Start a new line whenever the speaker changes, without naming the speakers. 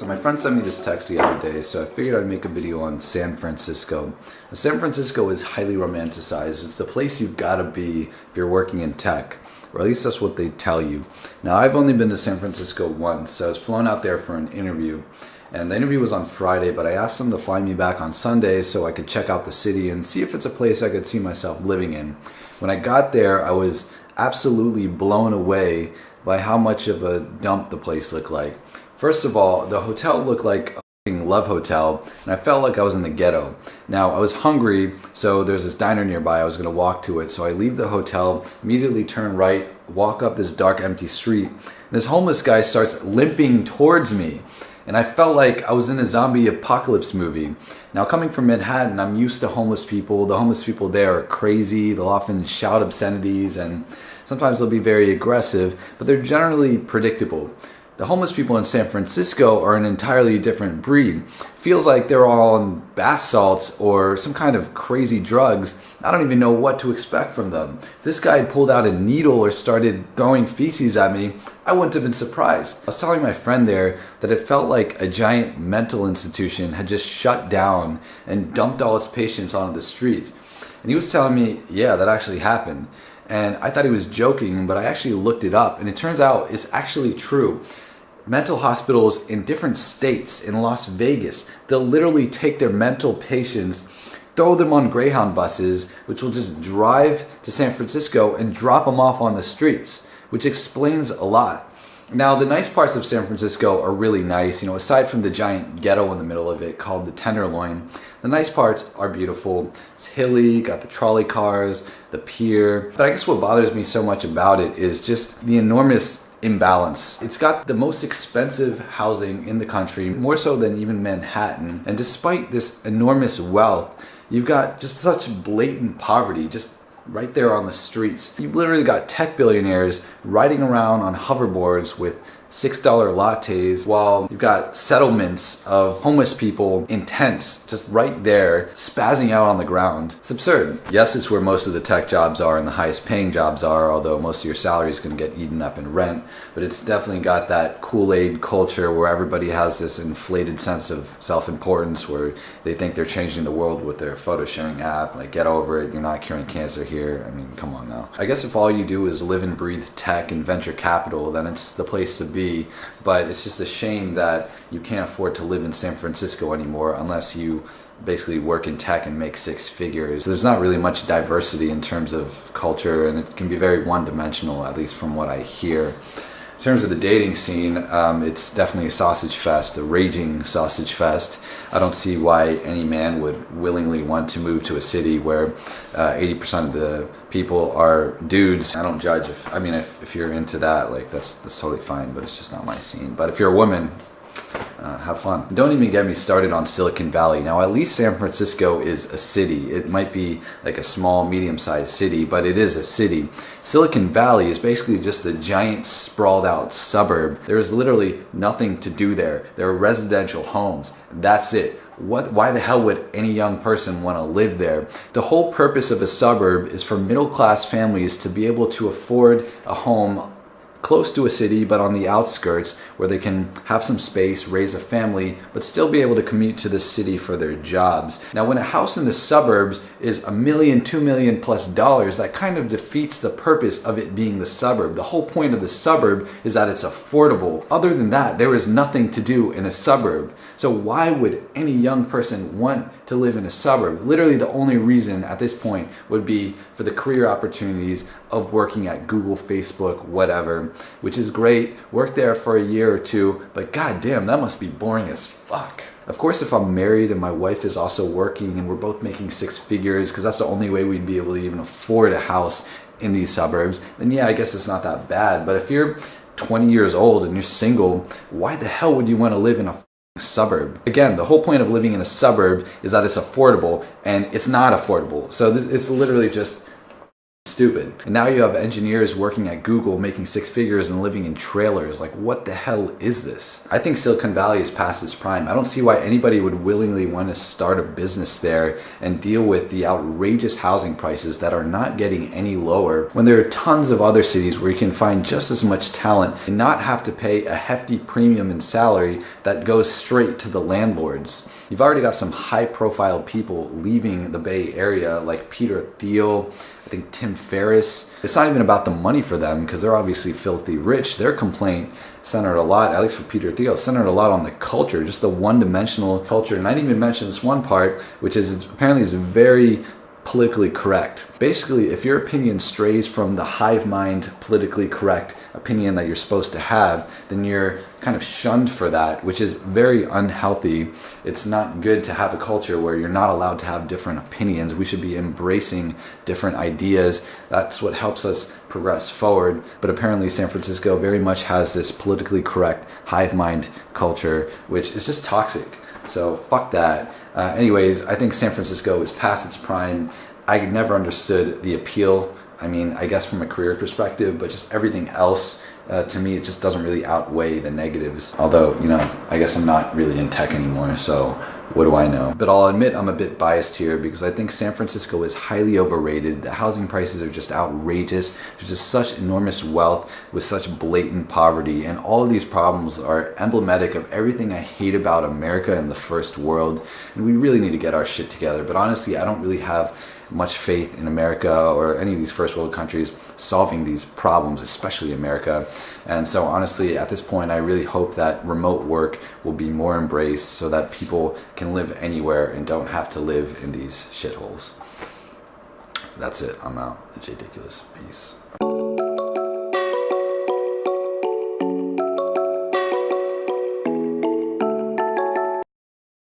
So my friend sent me this text the other day, so I figured I'd make a video on San Francisco. Now, San Francisco is highly romanticized. It's the place you've got to be if you're working in tech, or at least that's what they tell you. Now, I've only been to San Francisco once, so I was flown out there for an interview. And the interview was on Friday, but I asked them to fly me back on Sunday so I could check out the city and see if it's a place I could see myself living in. When I got there, I was absolutely blown away by how much of a dump the place looked like. First of all, the hotel looked like a love hotel, and I felt like I was in the ghetto. Now, I was hungry, so there's this diner nearby. I was going to walk to it, so I leave the hotel, immediately turn right, walk up this dark, empty street. And this homeless guy starts limping towards me, and I felt like I was in a zombie apocalypse movie. Now, coming from Manhattan, I'm used to homeless people. The homeless people there are crazy. They'll often shout obscenities, and sometimes they'll be very aggressive, but they're generally predictable. The homeless people in San Francisco are an entirely different breed. Feels like they're all on bath salts or some kind of crazy drugs. I don't even know what to expect from them. If this guy had pulled out a needle or started throwing feces at me, I wouldn't have been surprised. I was telling my friend there that it felt like a giant mental institution had just shut down and dumped all its patients onto the streets. And he was telling me, yeah, that actually happened. And I thought he was joking, but I actually looked it up, and it turns out it's actually true. Mental hospitals in different states, in Las Vegas, they'll literally take their mental patients, throw them on Greyhound buses, which will just drive to San Francisco and drop them off on the streets, which explains a lot. Now, the nice parts of San Francisco are really nice. You know, aside from the giant ghetto in the middle of it called the Tenderloin, the nice parts are beautiful. It's hilly, got the trolley cars, the pier. But I guess what bothers me so much about it is just the enormous imbalance. It's got the most expensive housing in the country, more so than even Manhattan. And despite this enormous wealth, you've got just such blatant poverty, just right there on the streets. You've literally got tech billionaires riding around on hoverboards with $6 lattes, while you've got settlements of homeless people in tents just right there spazzing out on the ground. It's absurd. Yes, it's where most of the tech jobs are and the highest paying jobs are, although most of your salary is going to get eaten up in rent. But it's definitely got that Kool-Aid culture where everybody has this inflated sense of self-importance where they think they're changing the world with their photo sharing app. Like, get over it, you're not curing cancer here. I mean, come on now. I guess if all you do is live and breathe tech and venture capital, then it's the place to be. But it's just a shame that you can't afford to live in San Francisco anymore unless you basically work in tech and make six figures. So there's not really much diversity in terms of culture, and it can be very one-dimensional, at least from what I hear. In terms of the dating scene, it's definitely a sausage fest, a raging sausage fest. I don't see why any man would willingly want to move to a city where 80% of the people are dudes. I don't judge if you're into that, like that's totally fine, but it's just not my scene. But if you're a woman, have fun. Don't even get me started on Silicon Valley. Now, at least San Francisco is a city. It might be like a small, medium-sized city, but it is a city. Silicon Valley is basically just a giant, sprawled-out suburb. There is literally nothing to do there. There are residential homes. That's it. Why the hell would any young person want to live there? The whole purpose of a suburb is for middle-class families to be able to afford a home close to a city but on the outskirts where they can have some space, raise a family, but still be able to commute to the city for their jobs. Now, when a house in the suburbs is $1 million, $2 million plus, that kind of defeats the purpose of it being the suburb. The whole point of the suburb is that it's affordable. Other than that, there is nothing to do in a suburb. So why would any young person want to live in a suburb? Literally the only reason at this point would be for the career opportunities of working at Google, Facebook, whatever, which is great. Work there for a year or two, but goddamn, that must be boring as fuck. Of course, if I'm married and my wife is also working and we're both making six figures, because that's the only way we'd be able to even afford a house in these suburbs, then yeah, I guess it's not that bad. But if you're 20 years old and you're single, why the hell would you want to live in a suburb? Again, the whole point of living in a suburb is that it's affordable, and it's not affordable. So it's literally just stupid. And now you have engineers working at Google making six figures and living in trailers. Like, what the hell is this? I think Silicon Valley is past its prime. I don't see why anybody would willingly want to start a business there and deal with the outrageous housing prices that are not getting any lower when there are tons of other cities where you can find just as much talent and not have to pay a hefty premium in salary that goes straight to the landlords. You've already got some high-profile people leaving the Bay Area, like Peter Thiel, I think Tim Ferriss. It's not even about the money for them because they're obviously filthy rich. Their complaint centered a lot, at least for Peter Thiel, centered a lot on the culture, just the one-dimensional culture. And I didn't even mention this one part, which is apparently is very politically correct. Basically, if your opinion strays from the hive mind, politically correct opinion that you're supposed to have, then you're kind of shunned for that, which is very unhealthy. It's not good to have a culture where you're not allowed to have different opinions. We should be embracing different ideas. That's what helps us progress forward. But apparently San Francisco very much has this politically correct hive mind culture, which is just toxic. So fuck that. Anyways, I think San Francisco is past its prime. I never understood the appeal. I mean, I guess from a career perspective, but just everything else, to me, it just doesn't really outweigh the negatives. Although, you know, I guess I'm not really in tech anymore, so what do I know? But I'll admit I'm a bit biased here because I think San Francisco is highly overrated. The housing prices are just outrageous. There's just such enormous wealth with such blatant poverty. And all of these problems are emblematic of everything I hate about America and the first world. And we really need to get our shit together. But honestly, I don't really have much faith in America or any of these first world countries solving these problems, especially America. And so honestly, at this point, I really hope that remote work will be more embraced so that people can live anywhere and don't have to live in these shitholes. That's it. I'm out. Ridiculous. Peace.